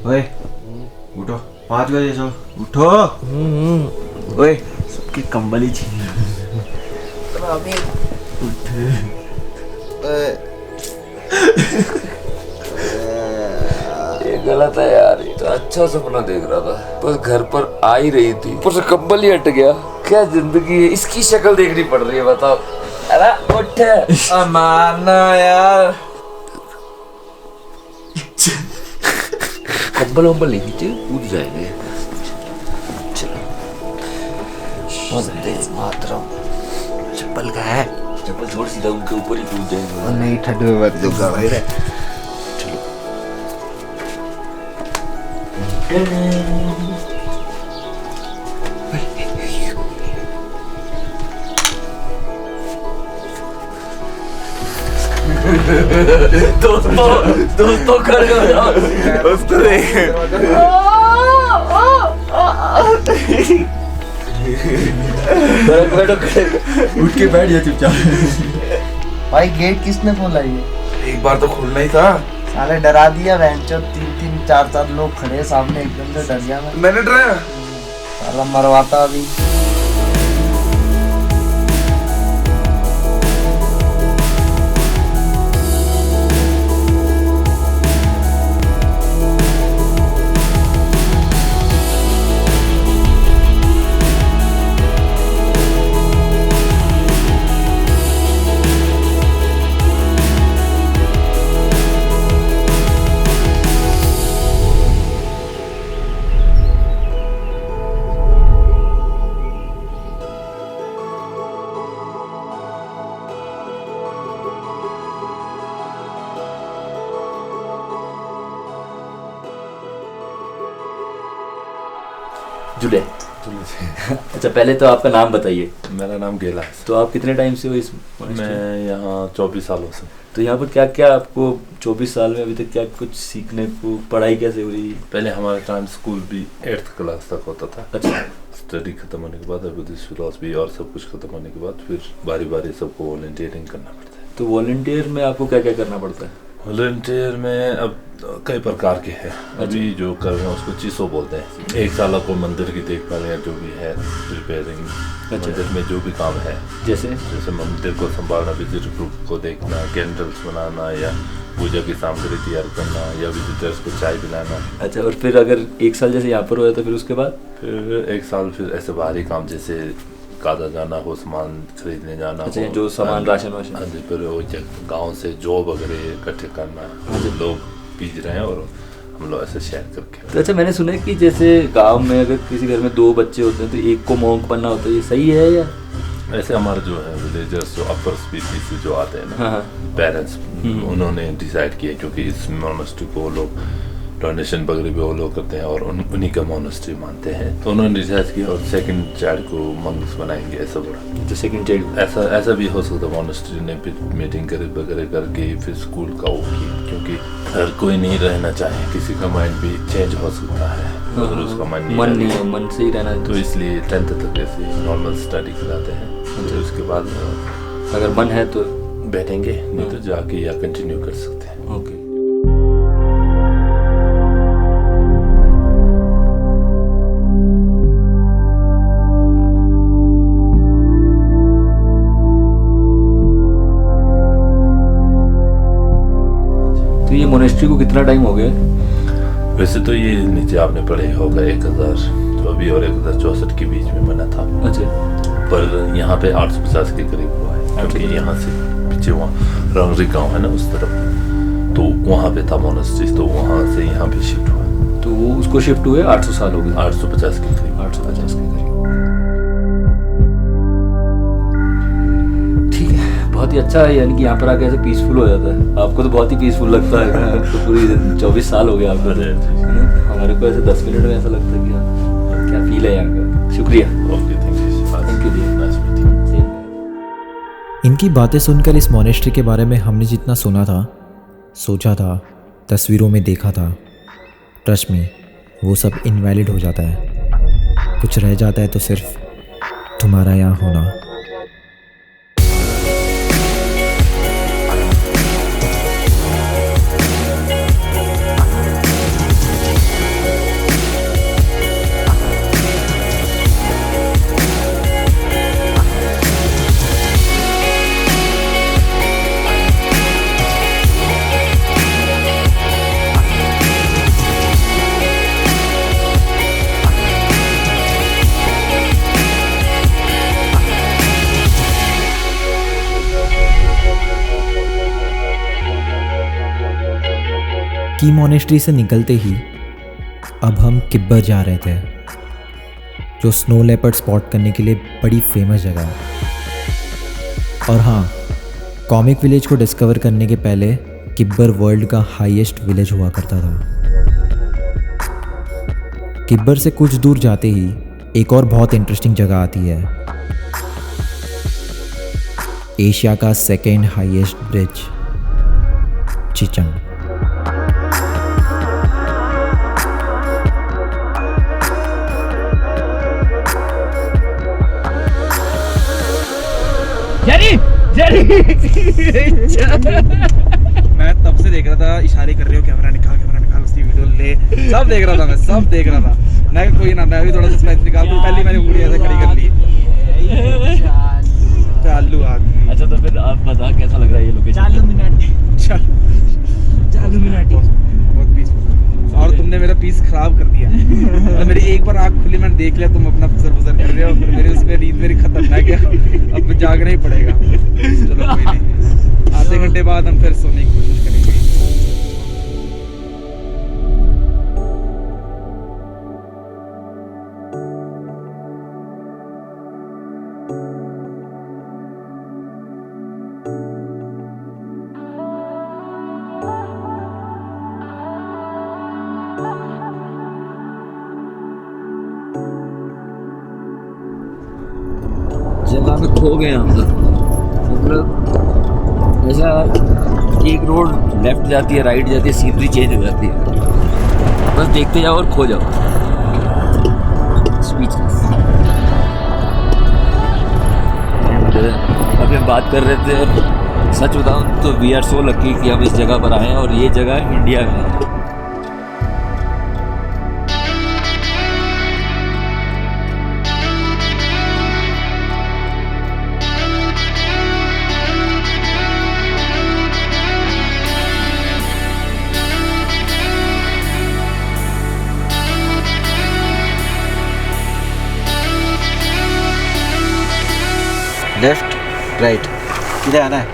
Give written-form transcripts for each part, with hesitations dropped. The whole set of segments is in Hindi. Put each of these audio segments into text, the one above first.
ओए उठो, 5 बजे सो उठो। ओए सबके कंबल ही छीन उठ। ये गलत है यार, ये तो अच्छा सपना देख रहा था, बस घर पर आ ही रही थी, पर कंबल ही हट गया। क्या जिंदगी है, इसकी शक्ल देखनी पड़ रही है, बताओ। अरे उठ मारना यार, कंबल वंबल नहीं नीचे कूद जाएंगे। चलो वंदे मातरम। चप्पल का है, चप्पल छोड़, सीधा उनके ऊपर ही कूद जाएंगे। नहीं ठंड में मत दूंगा भाई रे। दोस्तों खड़े हो जाओ, उसको देख। उठ के बैठ जा चुपचाप। भाई गेट किसने खोला ये? एक बार तो खुलना ही था। साले डरा दिया वेंचर, 3-3 4-4 लोग खड़े सामने, एकदम से डर गया मैं। मैंने डराया? साला मरवाता अभी। जुले। अच्छा पहले तो आपका नाम बताइए। मेरा नाम गेला है। तो आप कितने टाइम से हो इस मैं यहाँ 24 सालों से। तो यहाँ पर क्या क्या आपको 24 साल में अभी तक क्या कुछ सीखने को, पढ़ाई कैसे हो रही है? पहले हमारे टाइम स्कूल भी 8th क्लास तक होता था। अच्छा। स्टडी खत्म होने के बाद बुद्धिस्ट फिलॉसफी और सब कुछ खत्म होने के बाद फिर बारी बारी सबको वॉलंटियरिंग करना पड़ता है। तो वॉलंटियर में आपको क्या क्या करना पड़ता है? वॉलंटियर में अब कई प्रकार के हैं। अभी जो कर रहे हैं उसको चीसो बोलते हैं। 1 साल आपको मंदिर की देखभाल या जो भी है रिपेयरिंग, मंदिर में जो भी काम है, जैसे मंदिर को संभालना, विजिटर ग्रुप को देखना, कैंडल्स बनाना या पूजा की सामग्री तैयार करना या विजिटर्स को चाय पिलाना। अच्छा, और फिर अगर 1 साल जैसे यहाँ पर हुआ तो फिर उसके बाद फिर 1 साल फिर ऐसे बाहरी काम, जैसे कादा जाना हो, सामान खरीदने जाना। अच्छा, जो सामान राशन वाशन। हाँ जी, फिर वो गाँव से जॉब वगैरह इकट्ठे करना। लोग बीज रहे हैं और हम लोग ऐसे शेयर करके। तो अच्छा, मैंने सुना है कि जैसे गांव में अगर किसी घर में 2 बच्चे होते हैं तो एक को मॉन्क बनना होता है, ये सही है या? ऐसे हमारे जो है विलेजर्स, जो अपर स्पीसीज से जो आते हैं ना, हाँ। पेरेंट्स, उन्होंने डिसाइड किया, क्योंकि इस मोनेस्ट्री को लोग डोनेशन वगैरह भी वो लोग करते हैं और उन्हीं का मोनेस्ट्री मानते हैं, तो उन्होंने डिसाइड किया और सेकंड चाइल्ड को मंग्स बनाएंगे, ऐसा बोला। तो सेकंड चाइल्ड ऐसा भी हो सकता है। मोनेस्ट्री ने फिर मीटिंग करे वगैरह करके फिर स्कूल का वो किया, क्योंकि हर कोई नहीं रहना चाहे, किसी का माइंड भी चेंज हो सकता है अगर उसका मन नहीं है, मन से ही रहना। तो इसलिए 10th तक ऐसे नॉर्मल स्टडी कराते हैं। तो उसके बाद अगर मन है तो बैठेंगे, नहीं तो जाके या कंटिन्यू कर सकते हैं। ओके। तो ये मोनेस्ट्री को कितना टाइम हो गया? वैसे तो ये नीचे आपने पढ़े होगा 1024 और 1064 के बीच में बना था। अच्छा। पर यहाँ पे 850 के करीब हुआ है, क्योंकि यहाँ से पीछे वहाँ रंगरी गांव है ना उस तरफ, तो वहाँ पे था मोनेस्ट्री, तो वहाँ से यहाँ पे शिफ्ट हुआ। तो वो उसको शिफ्ट हुए 800 साल हो गए। 850 के करीब। 850 के करीब। ठीक है, बहुत ही अच्छा है, यानी कि यहाँ पर आके ऐसे पीसफुल हो जाता है। आपको तो बहुत ही पीसफुल लगता है। तो पूरी 24 साल हो गए आपको, हमारे को ऐसे 10 मिनट में ऐसा लगता है कि हाँ क्या फील है यहाँ का। शुक्रिया। Okay, thank you. इनकी बातें सुनकर इस मोनेस्ट्री के बारे में हमने जितना सुना था, सोचा था, तस्वीरों में देखा था, ट्रस्ट में वो सब इनवैलिड हो जाता है। कुछ रह जाता है तो सिर्फ तुम्हारा यहाँ होना। की मॉनेस्ट्री से निकलते ही अब हम किब्बर जा रहे थे, जो स्नो लेपर्ड स्पॉट करने के लिए बड़ी फेमस जगह है। और हाँ, कॉमिक विलेज को डिस्कवर करने के पहले किब्बर वर्ल्ड का हाईएस्ट विलेज हुआ करता था। किब्बर से कुछ दूर जाते ही एक और बहुत इंटरेस्टिंग जगह आती है, एशिया का सेकेंड हाईएस्ट ब्रिज, चिचंग। मैं तब से देख रहा था, इशारे कर रहे हो, कैमरा निकाल उसकी वीडियो ले, सब देख रहा था, मैं सब देख रहा था। मैं कहा, कोई ना, मैं भी थोड़ा सस्पेंस निकाल दूं। पहले मैंने उंगली ऐसे खड़ी कर ली। चालू आदमी। अच्छा तो फिर आप बता कैसा लग रहा है ये लोकेशन? चालू मिनट बहुत पीसफुल। और तुमने मेरा पीस खराब कर दिया। और मेरी एक बार आँख खुली, मैंने देख लिया तुम अपना फुसर कर रहे हो, फिर मेरी उसमें नींद मेरी खत्म। मैं क्या, अब जागना ही पड़ेगा। चलो कोई नहीं, आधे घंटे बाद हम फिर सोने की कोशिश करेंगे। जगह में खो गए हम तो। मतलब ऐसा एक रोड लेफ्ट जाती है, राइट जाती है, सीनरी चेंज हो जाती है, बस देखते जाओ और खो जाओ। स्पीचलेस। अभी हम बात कर रहे थे, सच बताऊं तो वी आर सो लकी कि हम इस जगह पर आए हैं, और ये जगह इंडिया में है। लेफ्ट राइट किधर आना है?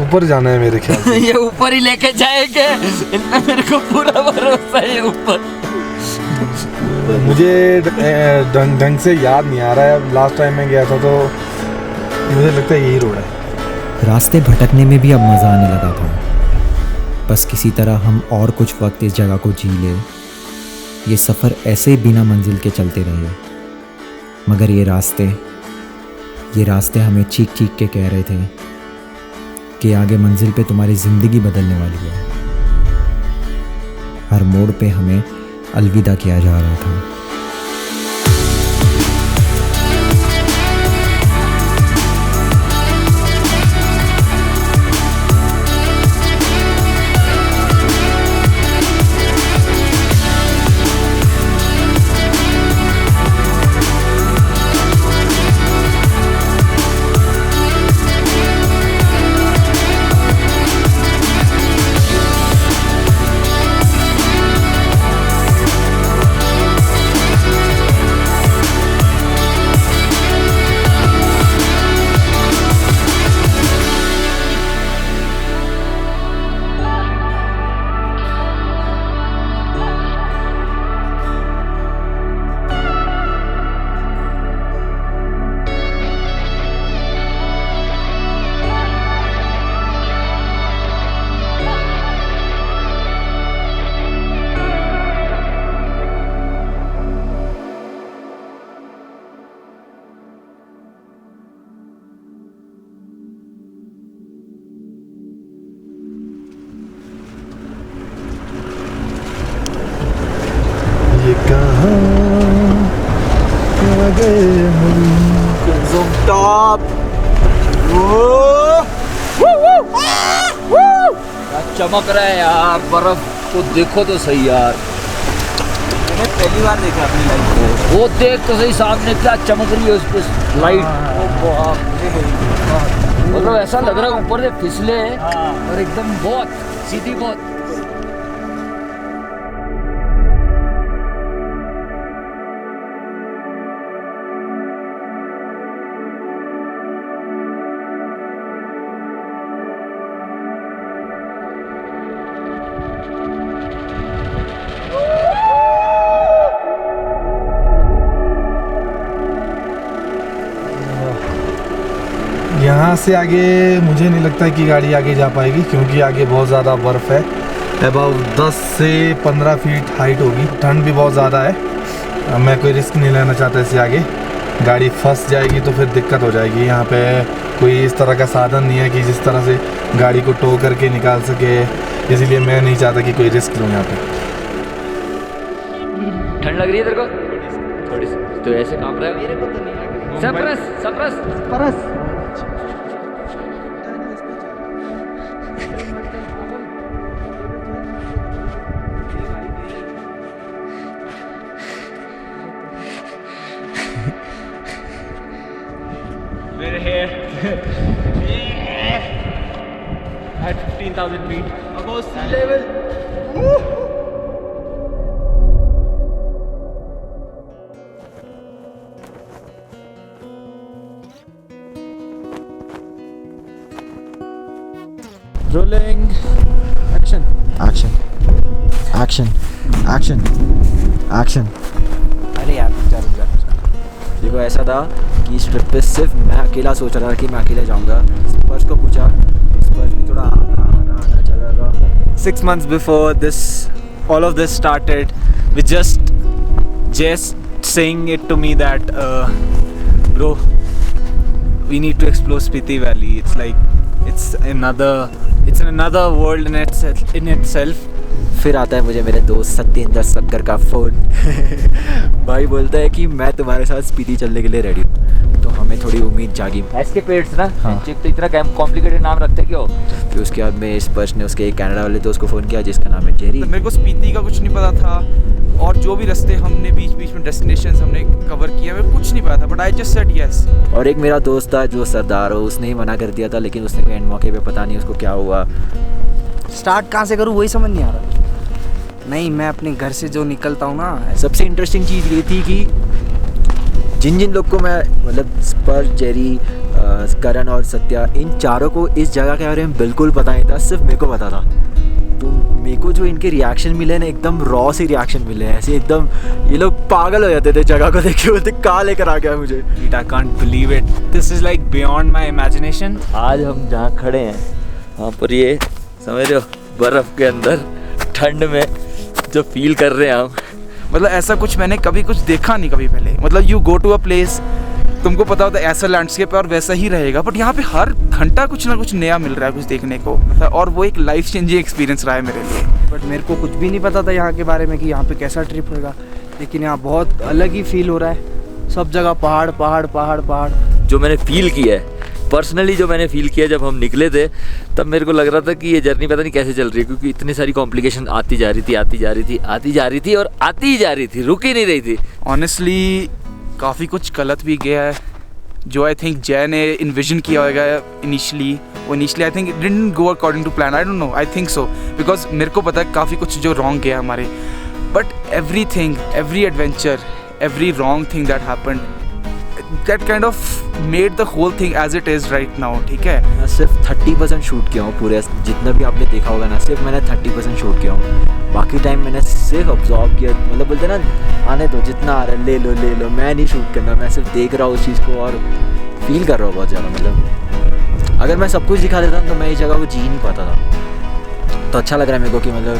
ऊपर जाना है मेरे ख्याल से। ये ऊपर ही लेके जाएंगे, इनमें मेरे को पूरा भरोसा है। ऊपर मुझे ढंग से याद नहीं आ रहा है। अब लास्ट टाइम मैं गया था तो मुझे लगता है यही रोड है। रास्ते भटकने में भी अब मज़ा आने लगा था। बस किसी तरह हम और कुछ वक्त इस जगह को जी ले। ये सफ़र ऐसे ही बिना मंजिल के चलते रहे, मगर ये रास्ते हमें चीख के कह रहे थे कि आगे मंजिल पे तुम्हारी ज़िंदगी बदलने वाली है। हर मोड़ पे हमें अलविदा किया जा रहा था। ये कहाँ आ गए हम? चमक रहा है यार, बर्फ को देखो तो सही यार। मैंने पहली बार देखा अपनी लाइफ में। वो देख तो सही, सामने क्या चमक रही है उस पर लाइट। मतलब ऐसा लग रहा है ऊपर से फिसले और एकदम बहुत सीधी बहुत। यहाँ से आगे मुझे नहीं लगता है कि गाड़ी आगे जा पाएगी, क्योंकि आगे बहुत ज़्यादा बर्फ़ है। अबाउट 10 से 15 फीट हाइट होगी। ठंड भी बहुत ज़्यादा है। मैं कोई रिस्क नहीं लेना चाहता इससे आगे। गाड़ी फंस जाएगी तो फिर दिक्कत हो जाएगी। यहाँ पे कोई इस तरह का साधन नहीं है कि जिस तरह से गाड़ी को टो करके निकाल सके, इसलिए मैं नहीं चाहता कि कोई रिस्क लूँ यहाँ पे। ठंड लग रही है तेरे को? थोड़ी सी तो ऐसे कांप रहा है। मेरे को तो नहीं लग रही। सप्रस We're here at 15,000 feet above sea level. Rolling. Action. Action. अरे यार चल। देखो ऐसा था कि इस ट्रिप पे सिर्फ मैं अकेला सोच रहा था कि मैं अकेले जाऊंगा। स्पर्श को पूछा, स्पर्श भी थोड़ा आना चल रहा था। 6 months before this, all of this started with just saying it to me that bro, we need to explore Spiti Valley. It's like it's in another world in itself. फिर आता है मुझे मेरे दोस्त सत्येंद्र सक्कर का फ़ोन। भाई बोलता है कि मैं तुम्हारे साथ स्पीति चलने के लिए रेडी हूँ। तो हमें थोड़ी उम्मीद जागी। एस्केपेड्स ना। हाँ। चिक तो इतना कॉम्प्लिकेटेड नाम रखते क्यों? फिर उसके बाद में स्पर्श ने उसके एक कनाडा वाले दोस्त को फ़ोन किया जिसका नाम है जेरी। तो मेरे को स्पीति का कुछ नहीं पता था, और जो भी रास्ते हमने बीच में डेस्टिनेशंस हमने कवर किया, मेरे को कुछ नहीं पता था, but I just said yes. और एक मेरा दोस्त था जो सरदार हो, उसने ही मना कर दिया था, लेकिन उसने एंड मौके पे पता नहीं उसको क्या हुआ। स्टार्ट कहाँ से करूँ वही समझ नहीं आ रहा। नहीं, मैं अपने घर से जो निकलता हूँ ना, सबसे इंटरेस्टिंग चीज़ ये थी कि जिन लोग को मैं मतलब स्पर्श, जेरी, करण और सत्या, इन चारों को इस जगह के बारे में बिल्कुल पता नहीं था, सिर्फ मेरे को पता था। तो मेरे को जो इनके रिएक्शन मिले ना, एकदम रॉ से रिएक्शन मिले, ऐसे एकदम ये लोग पागल हो जाते थे जगह को देख के, बोलते कहाँ लेकर आ गया मुझे। I can't believe it. This is like beyond my imagination. आज हम जहाँ खड़े हैं वहाँ पर ये समझ रहे हो, बर्फ के अंदर ठंड में जो फील कर रहे हैं हम, मतलब ऐसा कुछ मैंने कभी कुछ देखा नहीं कभी पहले। मतलब you go to a place, तुमको पता होता है ऐसा लैंडस्केप है और वैसा ही रहेगा, बट यहाँ पे हर घंटा कुछ ना कुछ नया मिल रहा है कुछ देखने को, और वो एक लाइफ चेंजिंग एक्सपीरियंस रहा है मेरे लिए। बट मेरे को कुछ भी नहीं पता था यहाँ के बारे में कि यहाँ पे कैसा ट्रिप होगा, लेकिन यहाँ बहुत अलग ही फील हो रहा है। सब जगह पहाड़ पहाड़ पहाड़ पहाड़। जो मैंने फील किया है पर्सनली, जो मैंने फील किया जब हम निकले थे, तब मेरे को लग रहा था कि ये जर्नी पता नहीं कैसे चल रही है, क्योंकि इतनी सारी कॉम्प्लिकेशन आती जा रही थी और आती ही जा रही थी, रुक ही नहीं रही थी। ऑनेस्टली काफ़ी कुछ गलत भी गया है, जो आई थिंक जय ने इन्विजन किया होगा initially I think it didn't go according to plan. I don't know, I think so, because मेरे को पता है काफ़ी कुछ जो रॉन्ग गया हमारे, but every adventure, every wrong thing that happened, that kind of made the whole thing as it is right now. ठीक है, मैं सिर्फ 30% शूट किया हूँ पूरे, जितना भी आपने देखा होगा ना, सिर्फ मैंने 30% शूट किया हूँ। बाकी टाइम मैंने सिर्फ ऑब्जॉर्व किया, मतलब बोलते ना, आने दो, जितना आ रहा है ले लो। मैं नहीं शूट करना, मैं सिर्फ देख रहा हूँ उस चीज़ को और फील कर रहा हूँ बहुत ज़्यादा। मतलब अगर मैं सब कुछ दिखा देता तो मैं इस जगह को जी नहीं पाता था। तो अच्छा लग रहा है मेरे को कि मतलब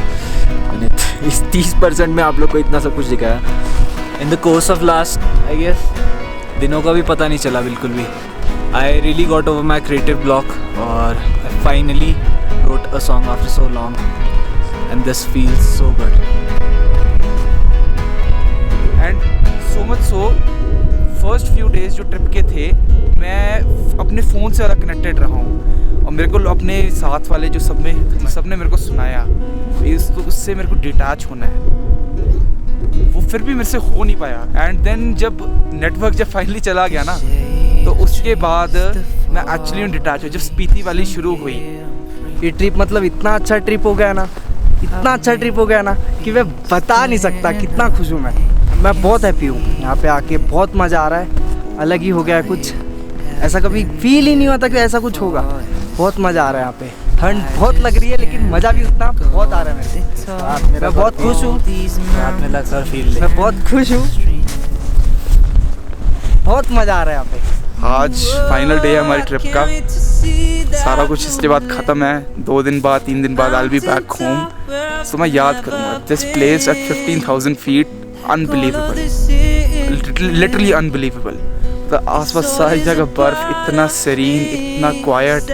मैंने इस 30% में आप लोग को इतना सब कुछ दिखाया। in the course of last, I guess, दिनों का भी पता नहीं चला बिल्कुल भी। I really got over my creative block और I finally wrote a song after so long and this feels so good. And so much so, first few days जो ट्रिप के थे, मैं अपने फ़ोन से ज़्यादा कनेक्टेड रहा हूँ, और मेरे को अपने साथ वाले जो सब ने मेरे को सुनाया, उससे मेरे को डिटैच होना है, वो फिर भी मेरे से हो नहीं पाया। एंड देन जब नेटवर्क जब फाइनली चला गया ना, तो उसके बाद मैं एक्चुअली डिटैच हुआ। जब स्पीति वाली शुरू हुई, ये ट्रिप मतलब इतना अच्छा ट्रिप हो गया ना, कि मैं बता नहीं सकता कितना खुश हूँ मैं बहुत हैप्पी हूँ। यहाँ पे आके बहुत मज़ा आ रहा है, अलग ही हो गया है कुछ, ऐसा कभी फील ही नहीं हुआ था कि ऐसा कुछ होगा। बहुत मज़ा आ रहा है यहाँ पे, ठंड बहुत लग रही है लेकिन मज़ा भी उतना बहुत आ रहा है मेरे। मैं बहुत खुश हूँ, मैं बहुत खुश हूँ, बहुत मज़ा आ रहा है यहाँ पे। आज फाइनल डे है हमारी ट्रिप का। सारा कुछ इसके बाद ख़त्म है। 2 दिन बाद 3 दिन बाद I will be back home. तो मैं याद करूँगा this place at 15,000 feet, unbelievable, literally unbelievable. तो आसपास सारी जगह बर्फ, इतना सीरीन, इतना क्वाइट।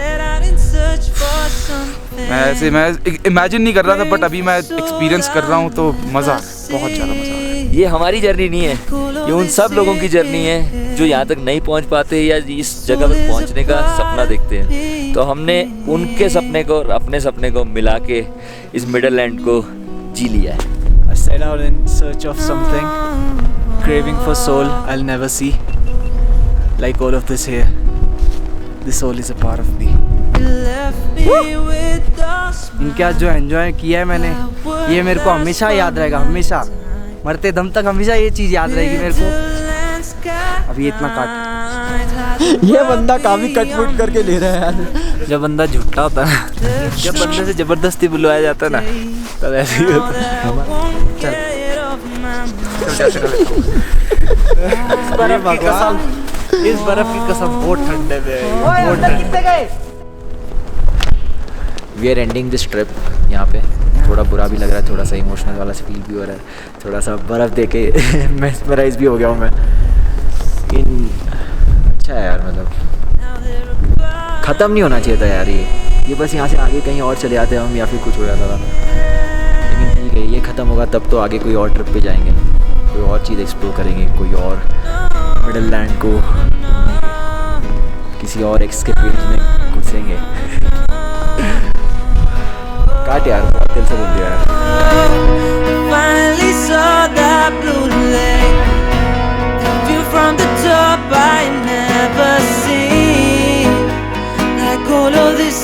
मैं इमेजिन नहीं कर रहा था, बट अभी मैं एक्सपीरियंस कर रहा हूँ तो मज़ा आ रहा है, बहुत ज़्यादा मज़ा आ रहा है। ये हमारी जर्नी नहीं है, ये उन सब लोगों की जर्नी है जो यहाँ तक नहीं पहुँच पाते या इस जगह पर पहुँचने का सपना देखते हैं। तो हमने उनके सपने को और अपने सपने को मिला के इस मिडल लैंड को जी लिया है। I set out in search of something, craving for soul I'll never see. Like all of this here, this soul is a part of me. इनके आज जो एंजॉय किया है मैंने, ये मेरे को हमेशा याद रहेगा, हमेशा मरते दम तक हमेशा ये चीज़ याद रहेगी मेरे को। अभी इतना काट ये बंदा काफ़ी कटपुट करके ले रहा है यार। जब बंदा झूठा होता है, जब बंदे से ज़बरदस्ती बुलवाया जाता है ना, तब ऐसे ही होता है। चल इस बर्फ की कसम बहुत ठंडे में, बहुत ठंडे। We are ending this trip यहाँ पे। थोड़ा बुरा भी लग रहा है, थोड़ा सा इमोशनल वाला फील भी हो रहा है, थोड़ा सा बर्फ़ देख के मेस्मराइज भी हो गया हूँ मैं। अच्छा है यार, मतलब ख़त्म नहीं होना चाहिए था यार ये बस यहाँ से आगे कहीं और चले जाते हम या फिर कुछ हो जाता था। लेकिन ठीक है, ये ख़त्म होगा तब तो आगे कोई और ट्रिप पे जाएंगे, कोई और चीज़ एक्सप्लोर करेंगे, कोई और मिडल लैंड को किसी और एक्स के पेज में घुसेंगे। काट यार, बहुत दिल से बोल दिया यार। Finally saw that blue lake, view from the top I never seen, like all of this